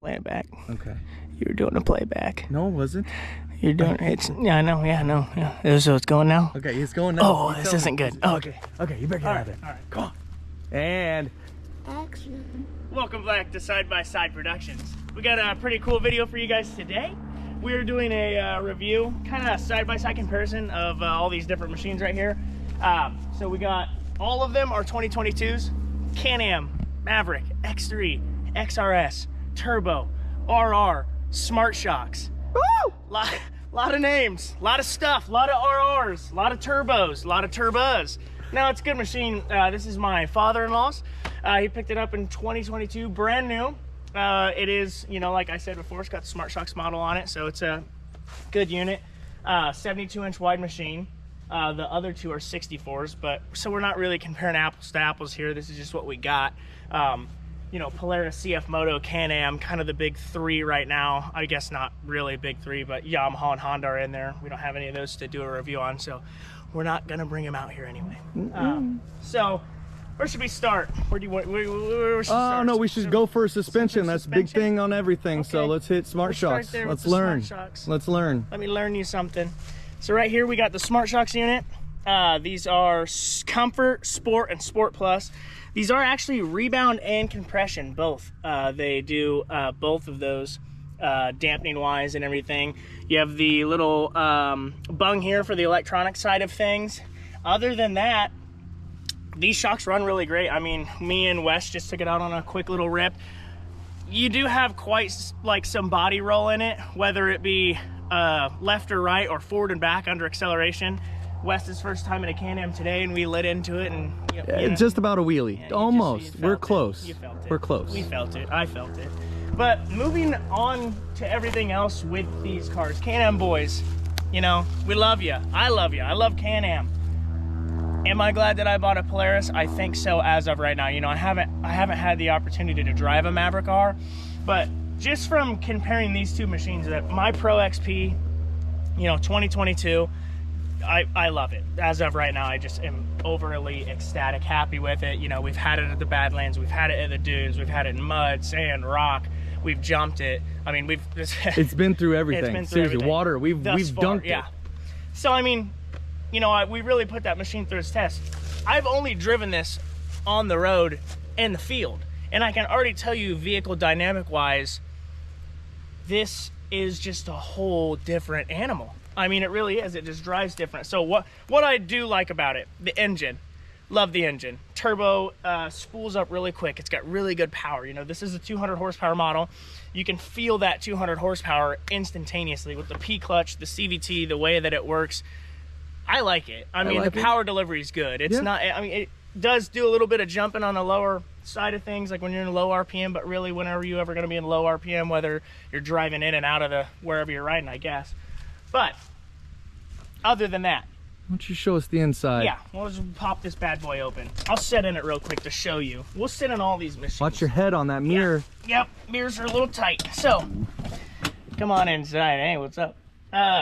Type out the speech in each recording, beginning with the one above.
Playback. Okay. You were doing a playback. No, it wasn't. You're doing it. Yeah, I know. Yeah, I know. Yeah. So it's going now? Okay, it's going now. Oh, this isn't good. Oh, okay. Okay, you better get out of there. All right. Come on. And Action. Welcome back to Side by Side Productions. We got a pretty cool video for you guys today. We're doing a review, kind of side by side comparison of all these different machines right here. So we got all of them are 2022s. Can-Am, Maverick X3, XRS, Turbo, RR, Smart Shocks. Woo! Lot of names, lot of stuff, lot of RRs, lot of turbos, lot of turbos. Now it's a good machine. This is my father-in-law's. He picked it up in 2022, brand new. It is, you know, like I said before, it's got the Smart Shocks model on it, so it's a good unit. 72-inch wide machine. The other two are 64s, but so we're not really comparing apples to apples here. This is just what we got. You know, Polaris, CF Moto, Can-Am, kind of the big three right now. I guess not really big three, but Yamaha and Honda are in there. We don't have any of those to do a review on, so we're not gonna bring them out here anyway. So where should we start? Where do you want? Where should we start? oh no, we should go for suspension. That's a big thing on everything. Okay. So let's hit Smart Shocks. Let's learn. Let's learn. Let me learn you something. So right here we got the Smart Shocks unit. These are Comfort, Sport, and Sport Plus. These are actually rebound and compression, both. They do both of those, dampening wise and everything. You have the little bung here for the electronic side of things. Other than that, these shocks run really great. I mean, me and Wes just took it out on a quick little rip. You do have quite like some body roll in it, whether it be left or right or forward and back under acceleration. Wes's first time in a Can-Am today, and we lit into it, and it's just about a wheelie. Yeah, almost. We're close. You felt it. We're close. We felt it. I felt it. But moving on to everything else with these cars, Can-Am boys, you know, we love you. I love you. I love Can-Am. Am I glad that I bought a Polaris? I think so as of right now. You know, I haven't had the opportunity to drive a Maverick R, but just from comparing these two machines, that my Pro XP, you know, 2022, I love it. As of right now, I just am overly ecstatic, happy with it. You know, we've had it at the Badlands, we've had it at the dunes, we've had it in mud, sand, rock, we've jumped it. I mean, it's been through everything. It's been through seriously, everything. Water, we've dunked it. So I mean, you know, we really put that machine through its test. I've only driven this on the road and the field, and I can already tell you, vehicle dynamic wise, this is just a whole different animal. I mean, it really is. It just drives different. So what I do like about it, the engine, love the engine. Turbo spools up really quick. It's got really good power. You know, this is a 200 horsepower model. You can feel that 200 horsepower instantaneously with the P clutch, the CVT, the way that it works. I like it. I mean, the power delivery is good. It's not, I mean, it does do a little bit of jumping on the lower side of things, like when you're in low RPM, but really whenever you ever going to be in low RPM, whether you're driving in and out of the wherever you're riding, I guess. But other than that, why don't you show us the inside? Yeah, we'll just pop this bad boy open. I'll sit in it real quick to show you. We'll sit in all these machines. Watch your head on that mirror. Yeah. Yep, mirrors are a little tight. So, come on inside. Hey, what's up?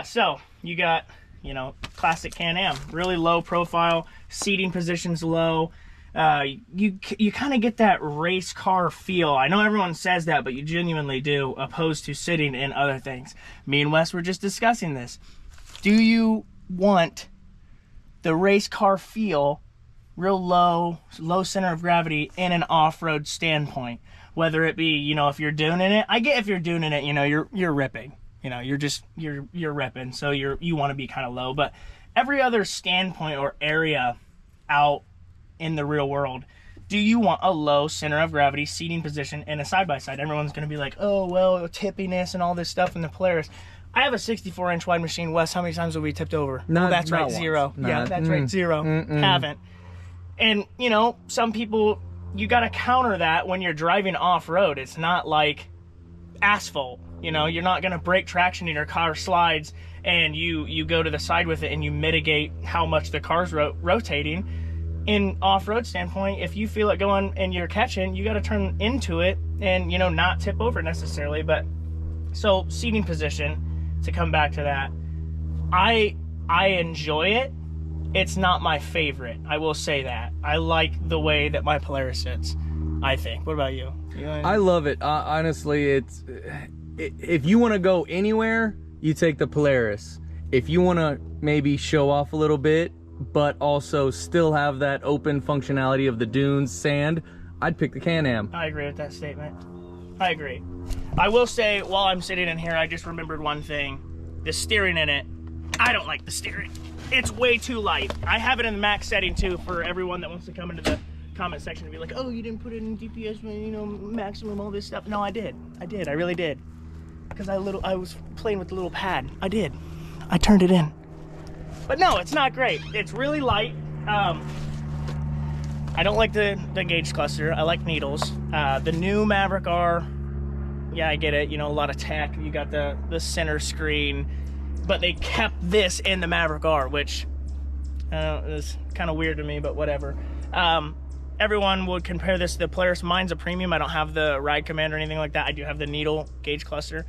So, you got, you know, classic Can-Am. Really low profile, seating positions low. You kind of get that race car feel. I know everyone says that, but you genuinely do, opposed to sitting in other things. Me and Wes were just discussing this. Do you want the race car feel, real low center of gravity in an off-road standpoint? Whether it be, you know, if you're doing it, I get if you're doing it, you know, you're ripping. You know, you're ripping, so you want to be kind of low. But every other standpoint or area out in the real world, do you want a low center of gravity seating position in a side-by-side? Everyone's going to be like, oh, well, tippiness and all this stuff in the Polaris. I have a 64-inch wide machine. Wes, how many times have we tipped over? That's right, zero. Yeah, that's right, zero. Haven't. And, you know, some people, you got to counter that when you're driving off-road. It's not like asphalt. You know, you're not going to break traction in your car slides and you go to the side with it and you mitigate how much the car's rotating. In off-road standpoint, if you feel it going and you're catching, you got to turn into it and, you know, not tip over necessarily. But so seating position, to come back to that, I enjoy it. It's not my favorite, I will say that. I like the way that my Polaris sits. I think. What about you? I love it. Honestly, if you want to go anywhere, you take the Polaris. If you want to maybe show off a little bit, but also still have that open functionality of the dunes, sand, I'd pick the Can-Am. I agree with that statement. I agree. I will say, while I'm sitting in here, I just remembered one thing. The steering in it, I don't like the steering. It's way too light. I have it in the max setting too for everyone that wants to come into the comment section and be like, oh, you didn't put it in DPS, you know, maximum, all this stuff. No, I did. I really did. Because I was playing with the little pad. I did. I turned it in. But no, it's not great. It's really light. I don't like the gauge cluster. I like needles. The new Maverick R, yeah, I get it. You know, a lot of tech. You got the center screen, but they kept this in the Maverick R, which is kind of weird to me, but whatever. Everyone would compare this to the Polaris. Mine's a premium. I don't have the ride command or anything like that. I do have the needle gauge cluster,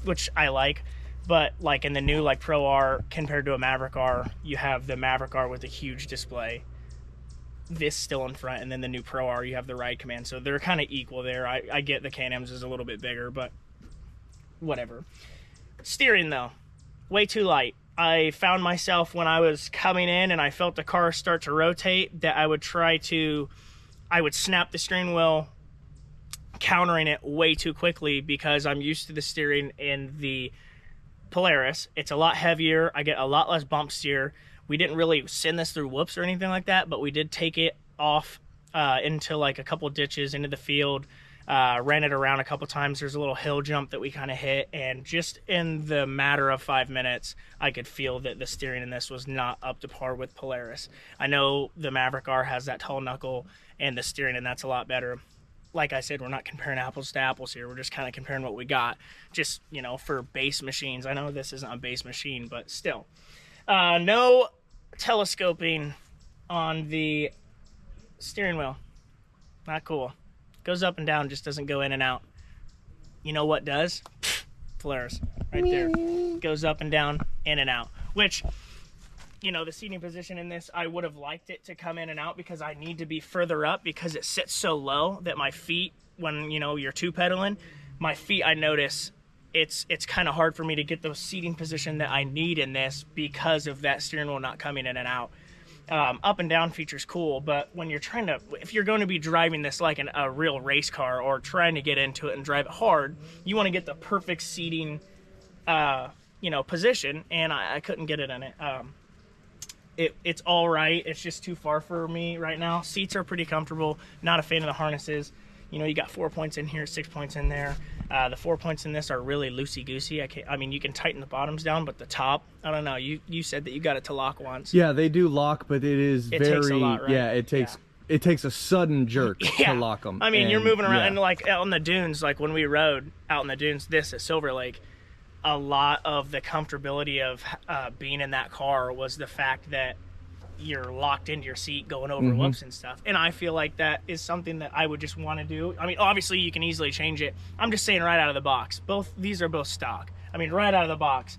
which I like. But like in the new like Pro R compared to a Maverick R, you have the Maverick R with a huge display. This still in front, and then the new Pro R, you have the ride command. So they're kind of equal there. I get the Can-Am's is a little bit bigger, but whatever. Steering though, way too light. I found myself when I was coming in and I felt the car start to rotate that I would snap the steering wheel, countering it way too quickly because I'm used to the steering in the Polaris. It's a lot heavier. I get a lot less bump steer. We didn't really send this through whoops or anything like that, but we did take it off into like a couple ditches into the field, ran it around a couple times. There's a little hill jump that we kind of hit, and just in the matter of 5 minutes, I could feel that the steering in this was not up to par with Polaris. I know the Maverick R has that tall knuckle and the steering, and that's a lot better. Like I said, we're not comparing apples to apples here. We're just kind of comparing what we got, just, you know, for base machines. I know this isn't a base machine, but still. No telescoping on the steering wheel. Not cool. Goes up and down, just doesn't go in and out. You know what does? Polaris, right there. Goes up and down, in and out. Which, you know, the seating position in this, I would have liked it to come in and out because I need to be further up because it sits so low that my feet, when, you know, you're two pedaling, my feet, I notice it's kind of hard for me to get the seating position that I need in this because of that steering wheel not coming in and out. Up and down feature's cool, but when you're trying to, if you're going to be driving this like a real race car or trying to get into it and drive it hard, you want to get the perfect seating, you know, position, and I couldn't get it in it. It's all right. It's just too far for me right now. Seats are pretty comfortable. Not a fan of the harnesses. You know, you got 4 points in here, 6 points in there. The 4 points in this are really loosey-goosey. I mean, you can tighten the bottoms down, but the top, I don't know. You said that you got it to lock once. Yeah, they do lock, but it takes a lot, right? Yeah, it takes a sudden jerk to lock them. I mean, you're moving around, and like out on the dunes, like when we rode out in the dunes, this at Silver Lake, a lot of the comfortability of being in that car was the fact that you're locked into your seat going over whoops and stuff. And I feel like that is something that I would just want to do. I mean, obviously you can easily change it. I'm just saying right out of the box. These are both stock. I mean, right out of the box.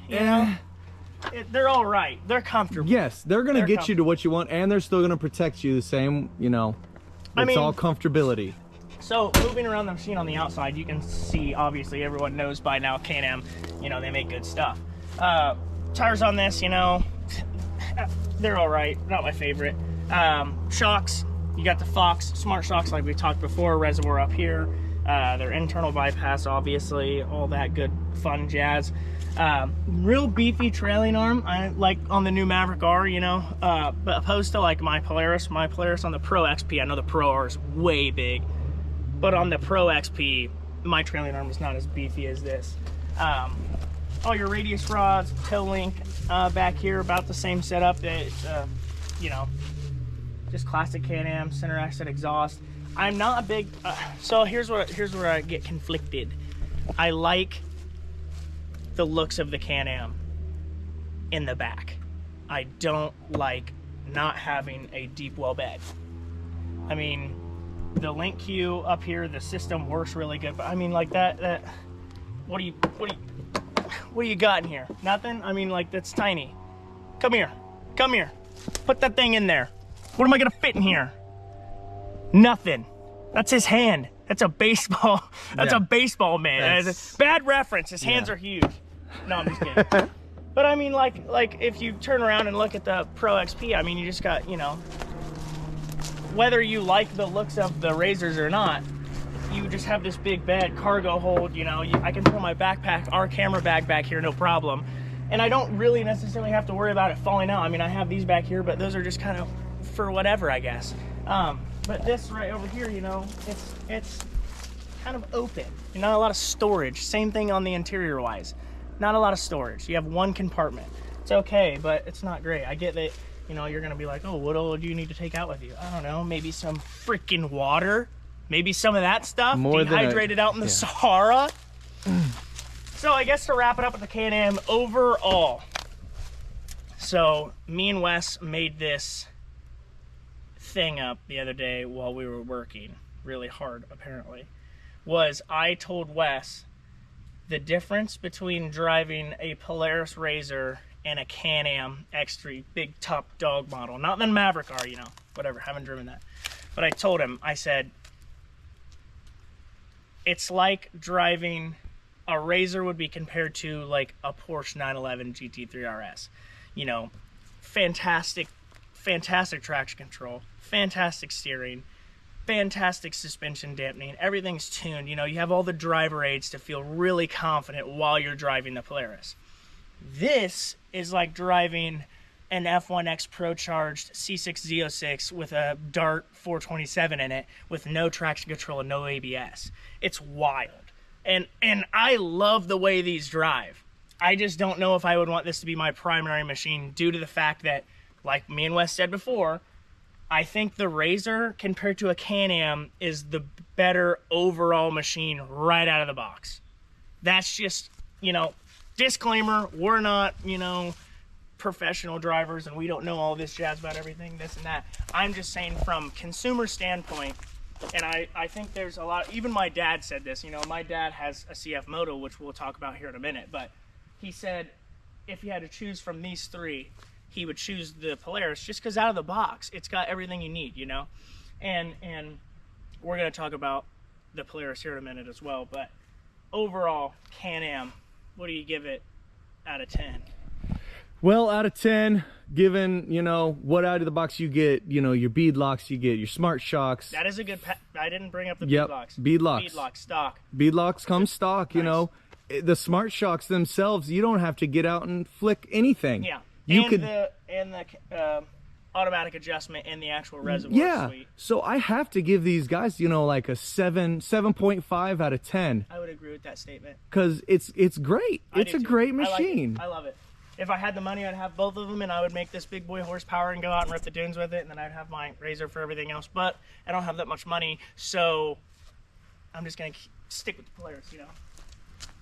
You know, they're all right. They're comfortable. Yes, they're going to get you to what you want, and they're still going to protect you the same, you know. It's all comfortability. So moving around the machine on the outside, you can see, obviously everyone knows by now, Can-Am, you know, they make good stuff. Tires on this, you know, they're all right. Not my favorite. Shocks, you got the Fox smart shocks like we talked before, reservoir up here. Their internal bypass, obviously, all that good fun jazz. Real beefy trailing arm, I like on the new Maverick R, you know, but opposed to like my Polaris on the Pro XP. I know the Pro R is way big, but on the Pro XP, my trailing arm is not as beefy as this. All your radius rods, toe link back here, about the same setup. It's, you know, just classic Can-Am, center exit exhaust. I'm not a big, so here's where I get conflicted. I like the looks of the Can-Am in the back. I don't like not having a deep well bed. I mean, the link queue up here, the system works really good, but I mean, like that what do you got in here? Nothing? I mean, like, that's tiny. Come here. Put that thing in there. What am I gonna fit in here? Nothing. That's his hand. That's a baseball. That's a baseball man. Bad reference. His hands are huge. No, I'm just kidding. But I mean, like if you turn around and look at the Pro XP, I mean, you just got, you know, whether you like the looks of the razors or not, you just have this big bed, cargo hold, you know, I can throw my backpack, our camera bag back here, no problem. And I don't really necessarily have to worry about it falling out. I mean, I have these back here, but those are just kind of for whatever, I guess. But this right over here, you know, it's kind of open. Not a lot of storage. Same thing on the interior wise. Not a lot of storage. You have one compartment. It's okay, but it's not great. I get that, you know, you're gonna be like, oh, what all do you need to take out with you? I don't know, maybe some freaking water, maybe some of that stuff. More dehydrated out in the Sahara. So I guess to wrap it up with the Can-Am overall. So me and Wes made this thing up the other day while we were working really hard, apparently. I told Wes the difference between driving a Polaris Razor and a Can-Am X3 big top dog model, not the Maverick R, you know, whatever, haven't driven that. But I told him, I said, it's like driving a Razor would be compared to like a Porsche 911 GT3 RS. You know, fantastic traction control, fantastic steering, fantastic suspension dampening, everything's tuned. You know, you have all the driver aids to feel really confident while you're driving the Polaris. This is like driving an F1X Pro charged C6 Z06 with a Dart 427 in it with no traction control and no ABS. It's wild. And I love the way these drive. I just don't know if I would want this to be my primary machine due to the fact that, like me and Wes said before, I think the Razor compared to a Can-Am is the better overall machine right out of the box. That's just, you know, disclaimer, we're not, you know, professional drivers and we don't know all this jazz about everything, this and that. I'm just saying from consumer standpoint, and I think there's a lot, even my dad said this, you know, my dad has a CF Moto, which we'll talk about here in a minute, but he said if he had to choose from these three, he would choose the Polaris just because out of the box, it's got everything you need, you know? And we're going to talk about the Polaris here in a minute as well, but overall, Can-Am, what do you give it out of 10? Well, out of 10, given, you know, what out of the box you get, you know, your bead locks, you get your smart shocks. That is a good, I didn't bring up the bead locks. Bead locks. Bead locks, stock. Bead locks come stock, Nice. you know. The smart shocks themselves, you don't have to get out and flick anything. Yeah. You could, the automatic adjustment in the actual reservoir suite. So I have to give these guys, you know, like a 7.5 out of 10. I would agree with that statement. Because it's great. It's a great machine. I love it. If I had the money, I'd have both of them, and I would make this big boy horsepower and go out and rip the dunes with it, and then I'd have my Razor for everything else. But I don't have that much money, so I'm just going to stick with the Polaris, you know.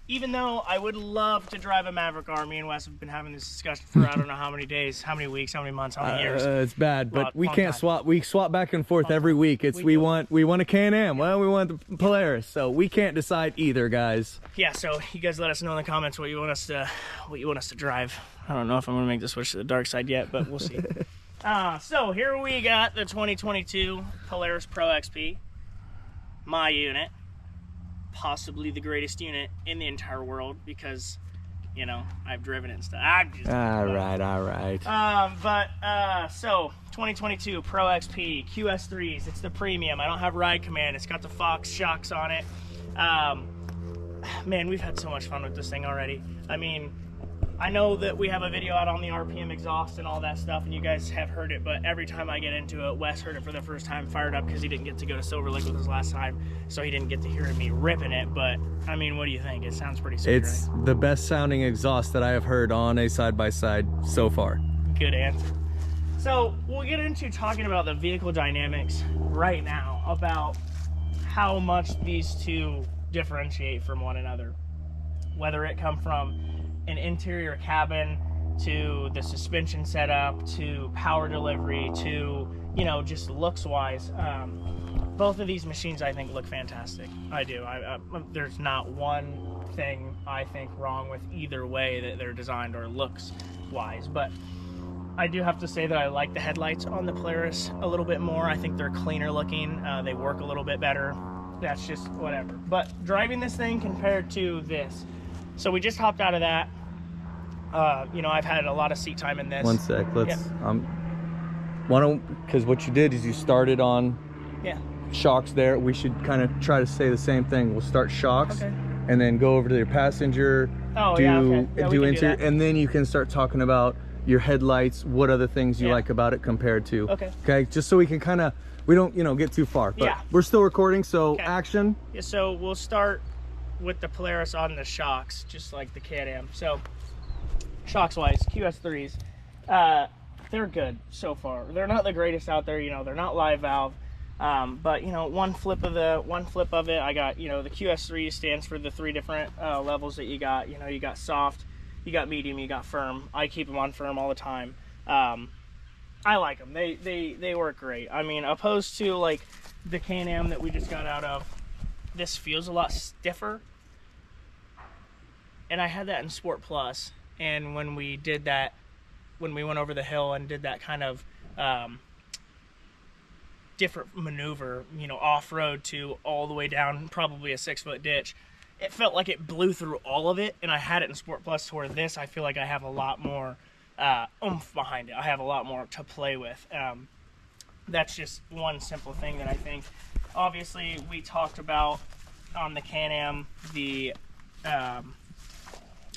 Even though I would love to drive a Maverick R, me and Wes have been having this discussion for I don't know how many days, how many weeks, how many months, how many years. It's bad, but we can't swap. We swap back and forth every week. It's we want a Can-Am. Well, we want the Polaris, so we can't decide either, guys. Yeah, so you guys let us know in the comments what you want us to drive. I don't know if I'm gonna make the switch to the dark side yet, but we'll see. So here we got the 2022 Polaris Pro XP, my unit. Possibly the greatest unit in the entire world because, you know, I've driven it and stuff. I'm just all right. So 2022 Pro XP QS3s. It's the premium. I don't have ride command. It's got the Fox shocks on it. Man, we've had so much fun with this thing already. I mean, I know that we have a video out on the RPM exhaust and all that stuff, and you guys have heard it, but every time I get into it, Wes heard it for the first time, fired up because he didn't get to go to Silver Lake with us last time, so he didn't get to hear me ripping it. But I mean, what do you think? It sounds pretty sweet. It's the best sounding exhaust that I have heard on a side-by-side so far. Good answer. So we'll get into talking about the vehicle dynamics right now, about how much these two differentiate from one another, whether it come from an interior cabin to the suspension setup to power delivery to, you know, just looks wise. Both of these machines I think look fantastic. I do. There's not one thing I think wrong with either way that they're designed or looks wise, but I do have to say that I like the headlights on the Polaris a little bit more. I think they're cleaner looking. They work a little bit better. That's just whatever. But driving this thing compared to this. So we just hopped out of that. You know, I've had a lot of seat time in this. One sec, let's, because what you did is you started on shocks there. We should kind of try to say the same thing. We'll start shocks, and then go over to your passenger, do interior, and then you can start talking about your headlights, what other things you like about it compared to. Okay, just so we can kind of, we don't, you know, get too far, but we're still recording, so action. Yeah, so we'll start with the Polaris on the shocks, just like the Can-Am. So shocks wise, QS3s, they're good so far. They're not the greatest out there, you know, they're not live valve, but you know, one flip of it, I got, you know, the QS3 stands for the 3 different levels that you got. You know, you got soft, you got medium, you got firm. I keep them on firm all the time. I like them. They work great. I mean, opposed to like the Can-Am that we just got out of, this feels a lot stiffer. And I had that in Sport Plus. And when we did that, when we went over the hill and did that kind of different maneuver, you know, off-road to all the way down probably a 6-foot ditch, it felt like it blew through all of it. And I had it in Sport Plus, to where this, I feel like I have a lot more oomph behind it. I have a lot more to play with. That's just one simple thing that I think. Obviously, we talked about on the Can-Am the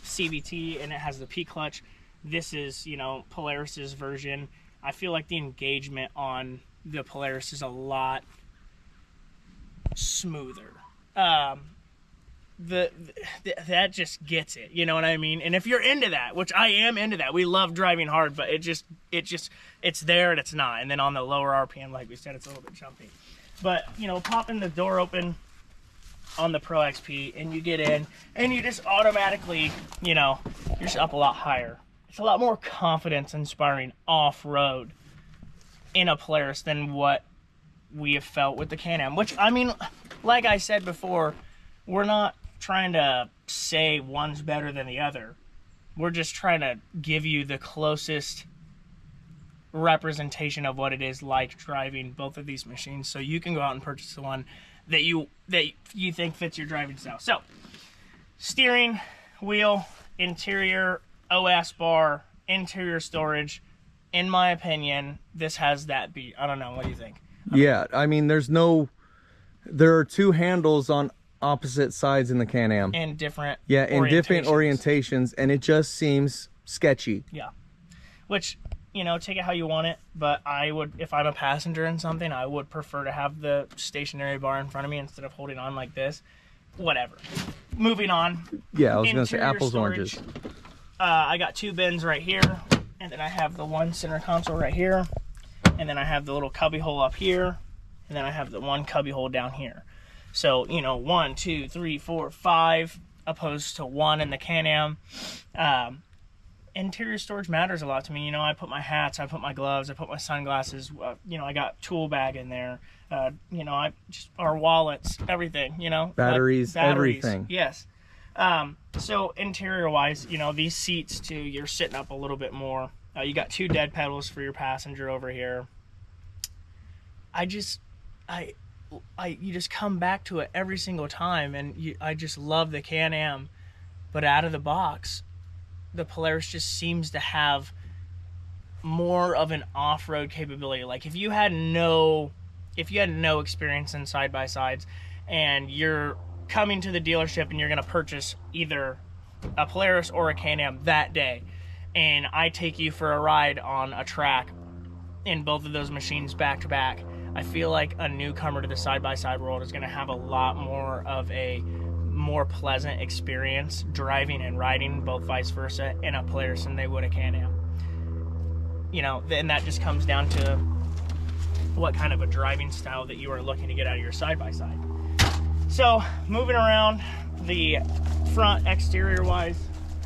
CVT, and it has the P clutch. This is, you know, Polaris's version. I feel like the engagement on the Polaris is a lot smoother. That just gets it, you know what I mean? And if you're into that, which I am into that, we love driving hard, but it's there and it's not. And then on the lower RPM, like we said, it's a little bit jumpy. But, you know, popping the door open on the Pro XP, and you get in, and you just automatically, you know, you're just up a lot higher. It's a lot more confidence-inspiring off-road in a Polaris than what we have felt with the Can-Am. Which, I mean, like I said before, we're not trying to say one's better than the other. We're just trying to give you the closest representation of what it is like driving both of these machines, so you can go out and purchase the one that you think fits your driving style. So, steering wheel, interior, OS bar, interior storage. In my opinion, this has that beat. I don't know. What do you think? Yeah, I mean, there are 2 handles on opposite sides in the Can-Am. And different different orientations, and it just seems sketchy. Yeah. Which, you know, take it how you want it, but I would, if I'm a passenger in something, I would prefer to have the stationary bar in front of me instead of holding on like this. Whatever. Moving on. Yeah, I was going to say apples, storage. oranges. I got 2 bins right here, and then I have the one center console right here, and then I have the little cubby hole up here, and then I have the one cubby hole down here. So, you know, 1, 2, 3, 4, 5, opposed to 1 in the Can-Am. Interior storage matters a lot to me. You know, I put my hats, I put my gloves, I put my sunglasses, you know, I got tool bag in there, you know, our wallets, everything, you know. Batteries, everything. Yes. So interior wise, you know, these seats too, you're sitting up a little bit more. You got 2 dead pedals for your passenger over here. You just come back to it every single time, and I just love the Can-Am, but out of the box, the Polaris just seems to have more of an off-road capability. Like if you had no experience in side-by-sides, and you're coming to the dealership and you're going to purchase either a Polaris or a Can-Am that day, and I take you for a ride on a track in both of those machines back to back, I feel like a newcomer to the side-by-side world is going to have a lot more of a more pleasant experience driving and riding, both vice versa, in a Polaris than they would a Can-Am. You know, and that just comes down to what kind of a driving style that you are looking to get out of your side-by-side. So, moving around, the front exterior-wise,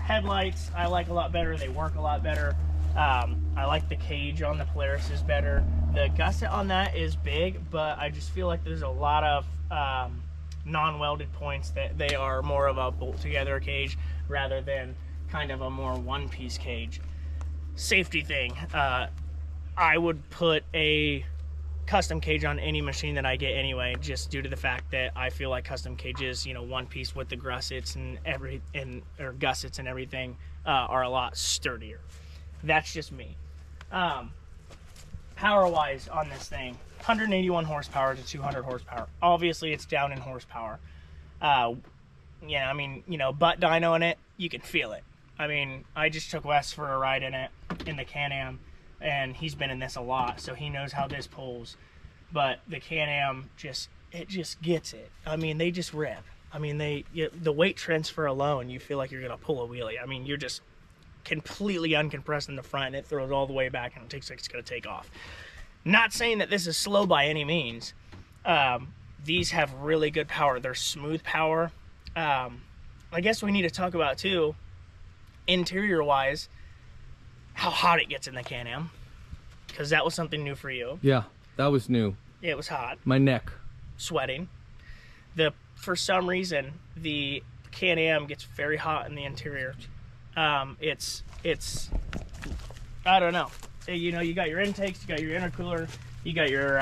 headlights I like a lot better. They work a lot better. I like the cage on the Polaris is better. The gusset on that is big, but I just feel like there's a lot of non-welded points that they are more of a bolt-together cage rather than kind of a more one-piece cage. safety thing, I would put a custom cage on any machine that I get anyway, just due to the fact that I feel like custom cages, you know, one piece with the gussets or gussets and everything, are a lot sturdier. That's just me. Power wise on this thing, 181 horsepower to 200 horsepower. Obviously it's down in horsepower. Yeah, I mean, you know, butt dyno in it, you can feel it. I mean, I just took Wes for a ride in it, in the Can-Am, and he's been in this a lot, so he knows how this pulls. But the Can-Am it just gets it. I mean, they just rip. I mean, the weight transfer alone, you feel like you're gonna pull a wheelie. I mean, you're just completely uncompressed in the front, and it throws all the way back, and it takes like it's gonna take off. Not saying that this is slow by any means. These have really good power. They're smooth power. I guess we need to talk about too, interior wise, how hot it gets in the Can-Am, because that was something new for you. Yeah, that was new. It was hot. My neck. Sweating. For some reason, the Can-Am gets very hot in the interior. It's I don't know. You know, you got your intakes, you got your intercooler, you got your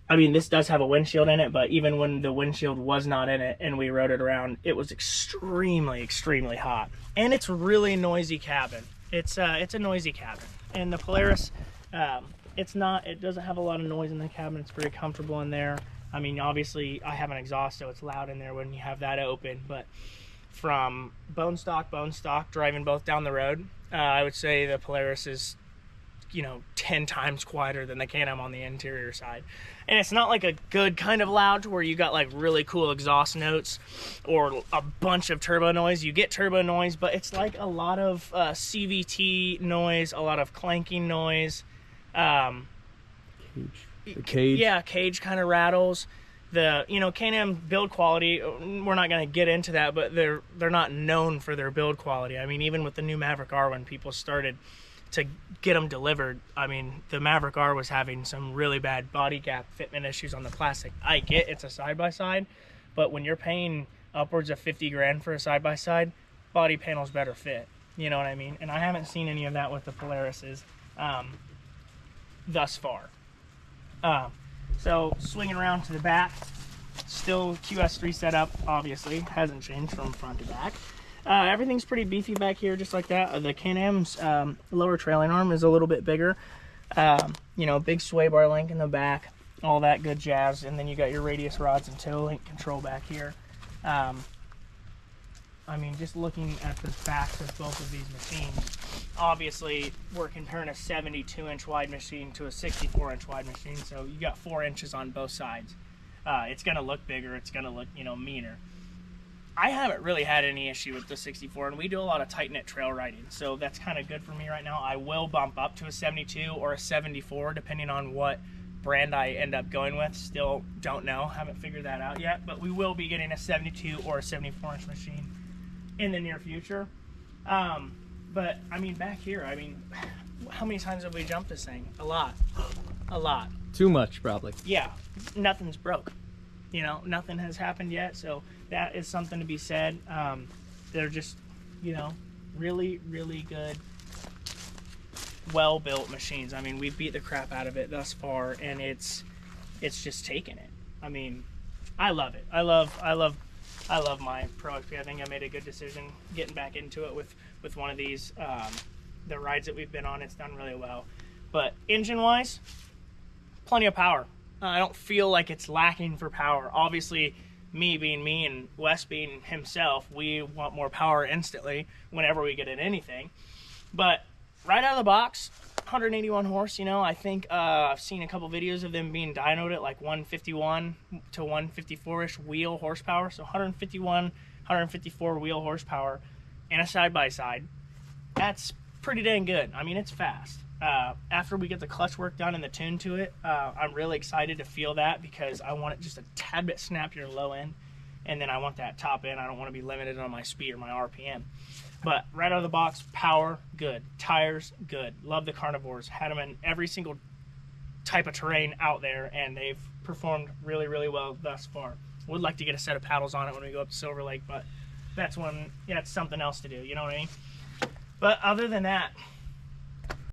I mean, this does have a windshield in it, but even when the windshield was not in it and we rode it around, it was extremely, extremely hot. And it's really noisy cabin. It's a noisy cabin. And the Polaris, it doesn't have a lot of noise in the cabin. It's very comfortable in there. I mean, obviously I have an exhaust, so it's loud in there when you have that open, but from bone stock, driving both down the road, I would say the Polaris is, you know, 10 times quieter than the Can-Am on the interior side. And it's not like a good kind of loud to where you got like really cool exhaust notes or a bunch of turbo noise. You get turbo noise, but it's like a lot of CVT noise, a lot of clanking noise. The cage. Yeah, cage kind of rattles. The, you know, Can-Am build quality, we're not going to get into that, but they're not known for their build quality. I mean, even with the new Maverick R, when people started to get them delivered, I mean, the Maverick R was having some really bad body gap fitment issues on the plastic. I get it's a side-by-side, but when you're paying upwards of 50 grand for a side-by-side, body panels better fit. You know what I mean? And I haven't seen any of that with the Polarises thus far. So swinging around to the back, still QS3 setup, obviously, hasn't changed from front to back. Everything's pretty beefy back here, just like that. The Can-Am's lower trailing arm is a little bit bigger. You know, big sway bar link in the back, all that good jazz. And then you got your radius rods and tail link control back here. I mean, just looking at the backs of both of these machines, obviously we're comparing a 72-inch wide machine to a 64-inch wide machine, so you got 4 inches on both sides. It's going to look bigger, it's going to look, you know, meaner. I haven't really had any issue with the 64, and we do a lot of tight-knit trail riding, so that's kind of good for me right now. I will bump up to a 72 or a 74, depending on what brand I end up going with. Still don't know, haven't figured that out yet, but we will be getting a 72 or a 74-inch machine in the near future. But I mean, back here, I mean, how many times have we jumped this thing? A lot. A lot. Too much, probably. Yeah, nothing's broke. You know, nothing has happened yet, so that is something to be said. They're just, you know, really, really good, well-built machines. I mean, we beat the crap out of it thus far, and it's just taking it. I mean, I love it. I love my Pro XP. I think I made a good decision getting back into it with one of these. The rides that we've been on, it's done really well. But engine-wise, plenty of power. I don't feel like it's lacking for power. Obviously, me being me and Wes being himself, we want more power instantly whenever we get in anything. But right out of the box, 181 horse, you know, I think I've seen a couple videos of them being dynoed at like 151 to 154-ish wheel horsepower. So 151, 154 wheel horsepower and a side-by-side. That's pretty dang good. I mean, it's fast. After we get the clutch work done and the tune to it, I'm really excited to feel that, because I want it just a tad bit snappier low end, and then I want that top end. I don't want to be limited on my speed or my RPM. But right out of the box, power, good. Tires, good. Love the Carnivores. Had them in every single type of terrain out there, and they've performed really, really well thus far. Would like to get a set of paddles on it when we go up to Silver Lake, but that's something else to do, you know what I mean? But other than that,